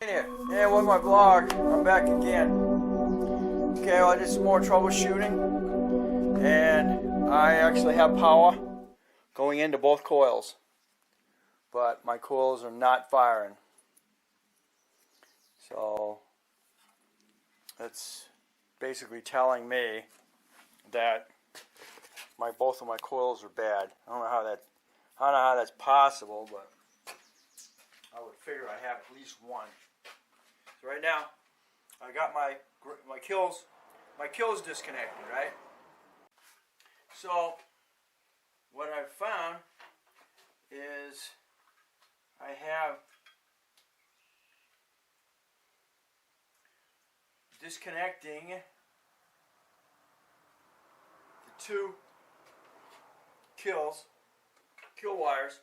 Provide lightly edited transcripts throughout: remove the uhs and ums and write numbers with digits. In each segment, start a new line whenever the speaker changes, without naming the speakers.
Here, and with my vlog, I'm back again. Okay, well, I did some more troubleshooting, and I actually have power going into both coils, but my coils are not firing. So that's basically telling me that both of my coils are bad. I don't know how that's possible, but I would figure I have at least one. So right now, I got my kills disconnected, right? So what I've found is I have disconnecting the two kill wires.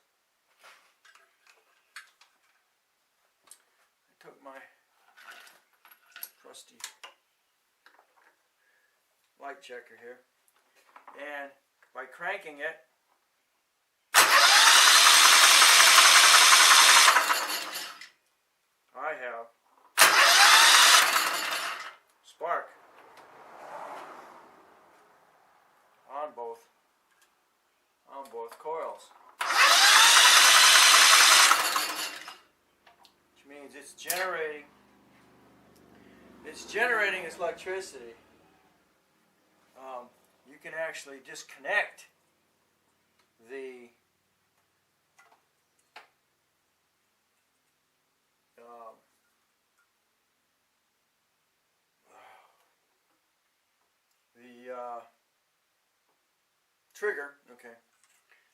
I took my trusty light checker here, and by cranking it, I have spark on both coils, which means it's generating its electricity. You can actually disconnect the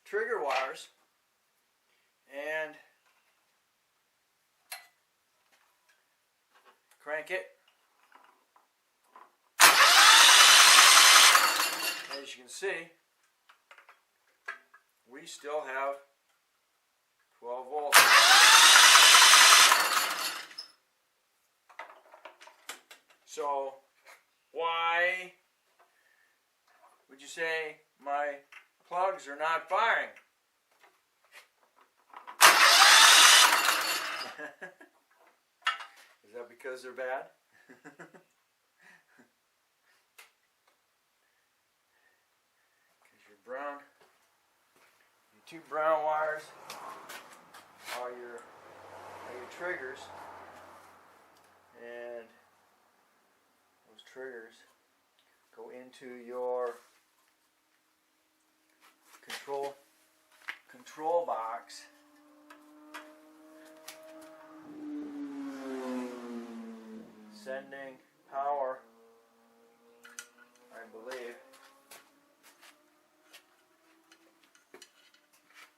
trigger wires, and crank it. As you can see, we still have 12 volts. So why would you say my plugs are not firing? Is that because they're bad? Brown, your two brown wires are your triggers, and those triggers go into your control box. Sending power, I believe,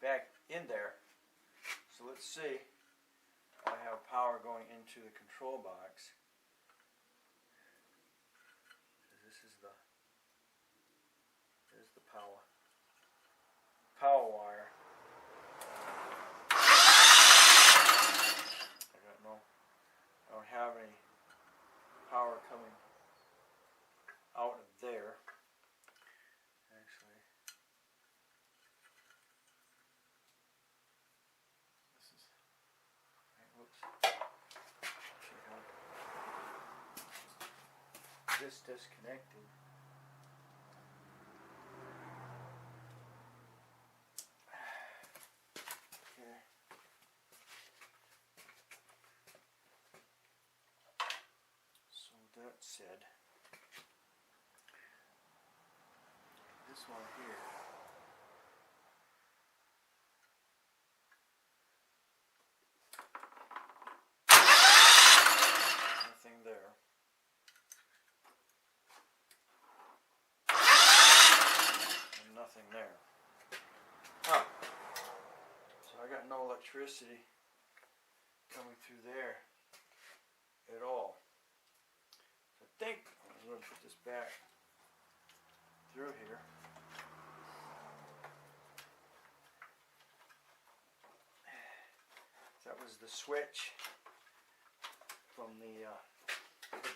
back in there. So let's see. I have power going into the control box. This is the power wire. I don't have any power coming out of there. Actually, this disconnected. Okay. So that said, this one here. Nothing there. And nothing there. Huh. So I got no electricity coming through there at all. So I think I'm going to put this back through here. That was the switch from the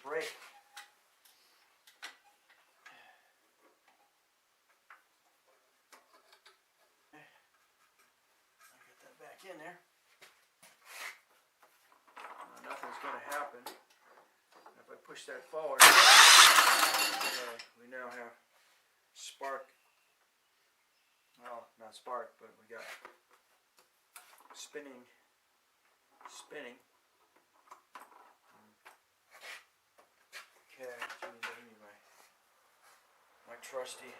brake. I'll get that back in there. Nothing's going going to happen. If I push that forward, we now have spark. Well, not spark, but we got spinning. Okay, give me my trusty.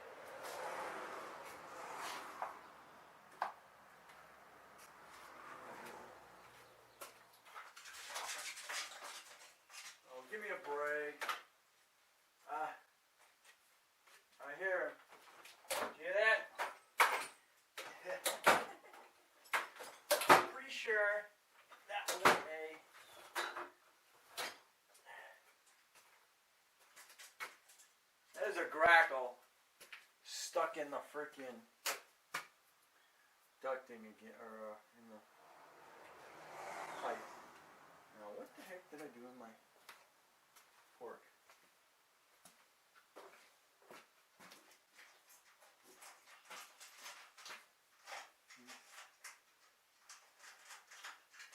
Oh, give me a break. I hear him. Do you hear that? Pretty sure that was a. There's a grackle stuck in the freaking ducting again, or in the pipe. Now, what the heck did I do with my fork?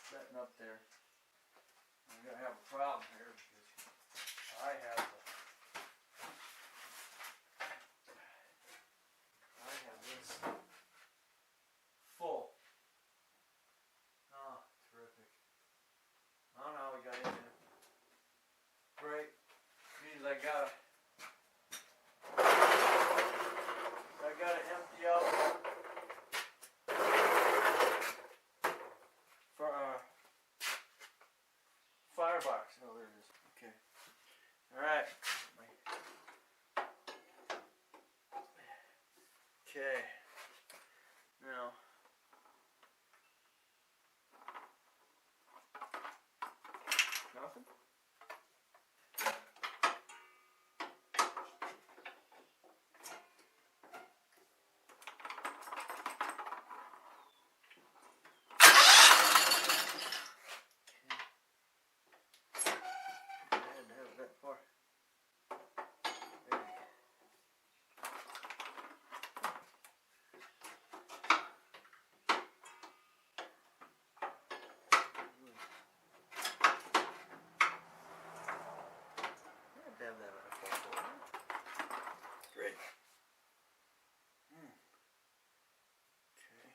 Setting up there. I'm gonna have a problem here because I have this full. Oh, terrific. I don't know how we got in there. Great. Means I gotta empty out for firebox. Oh, there it is. Okay. All right. Okay. Now. Nothing? Great. Okay.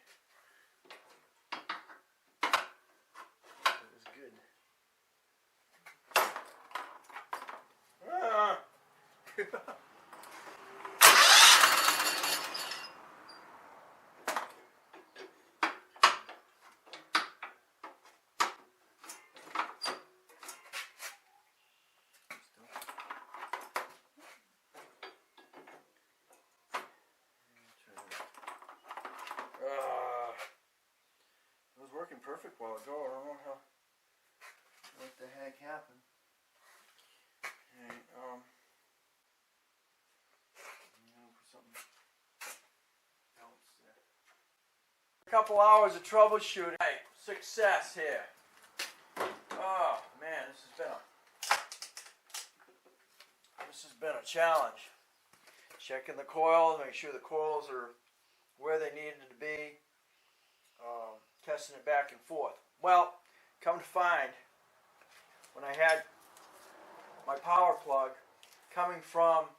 That was good. Ah. It was working perfect while ago. I don't know what the heck happened. Okay, put something else there. A couple hours of troubleshooting. Hey, success here. Oh man, this has been a challenge. Checking the coils, make sure the coils are where they needed to be. Testing it back and forth. Well, come to find, when I had my power plug coming from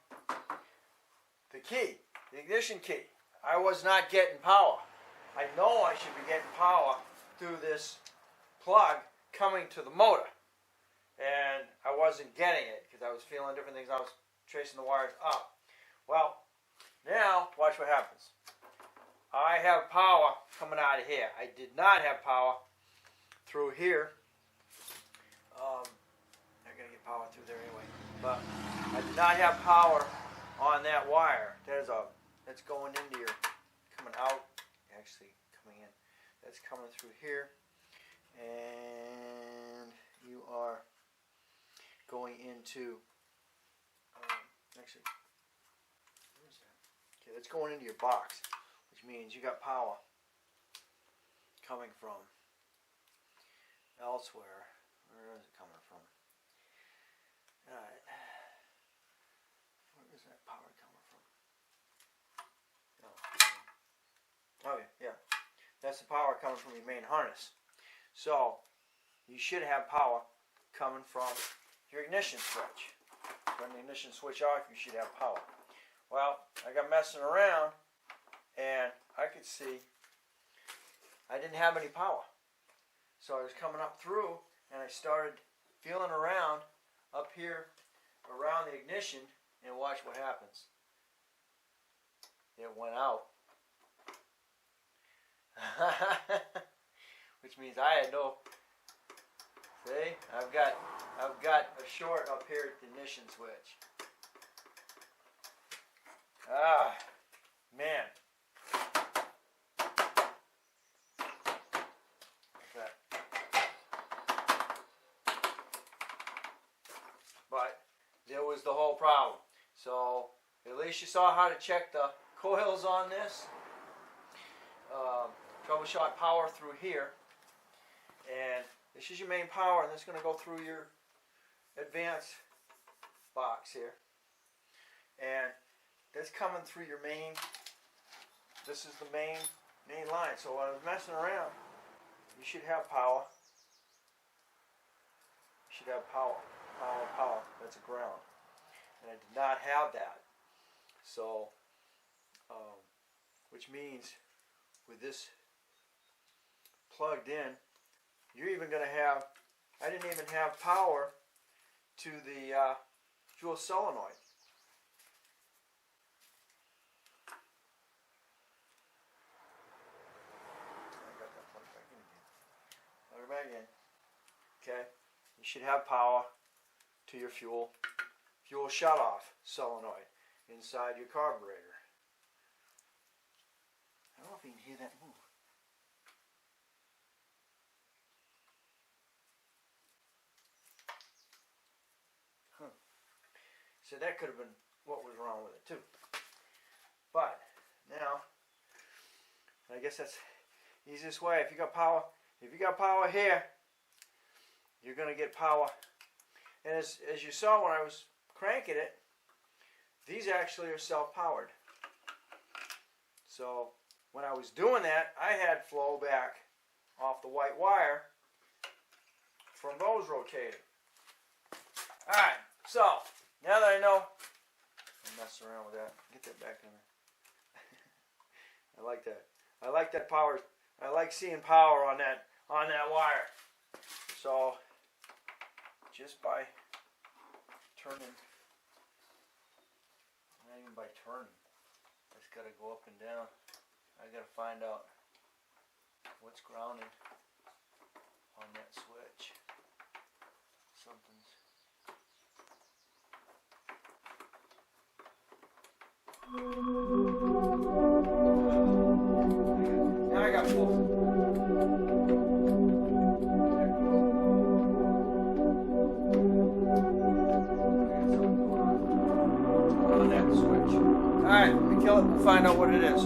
the key, the ignition key, I was not getting power. I know I should be getting power through this plug coming to the motor, and I wasn't getting it because I was feeling different things. I was tracing the wires up. Well, now watch what happens. I have power coming out of here. I did not have power through here. I gotta get power through there anyway. But I did not have power on that wire. That's going into your, coming out, actually coming in. That's coming through here, and you are going into. Actually, where is that? Okay, that's going into your box. Means you got power coming from elsewhere. Where is it coming from? Alright. Where is that power coming from? Oh. Okay, yeah. That's the power coming from your main harness. So, you should have power coming from your ignition switch. When the ignition switch off, you should have power. Well, I got messing around, and I could see I didn't have any power. So I was coming up through, and I started feeling around up here around the ignition, and watch what happens. It went out. Which means I had no. See, I've got a short up here at the ignition switch. Ah, man. Okay. But there was the whole problem. So at least you saw how to check the coils on this. Troubleshot power through here. And this is your main power, and this is going to go through your advanced box here. And that's coming through your main. This is the main line. So when I was messing around, you should have power. You should have power. Power. That's a ground. And I did not have that. So, which means with this plugged in, you're even going to have, I didn't even have power to the fuel solenoid. I got that plugged back in again. Plug it back in. Okay. You should have power to your fuel shut-off solenoid inside your carburetor. I don't know if you can hear that move. So that could have been what was wrong with it too. But now, I guess that's the easiest way. If you got power here, you're going to get power. And as you saw when I was cranking it, these actually are self-powered. So when I was doing that, I had flow back off the white wire from those rotating. Alright, so now that I know, I'm messing around with that. Get that back in there. I like that. I like that power. I like seeing power on that wire. So just by turning, not even by turning, I just got to go up and down. I got to find out what's grounded on that switch. Something's. Now I got full. On that switch. Alright, we kill it and find out what it is.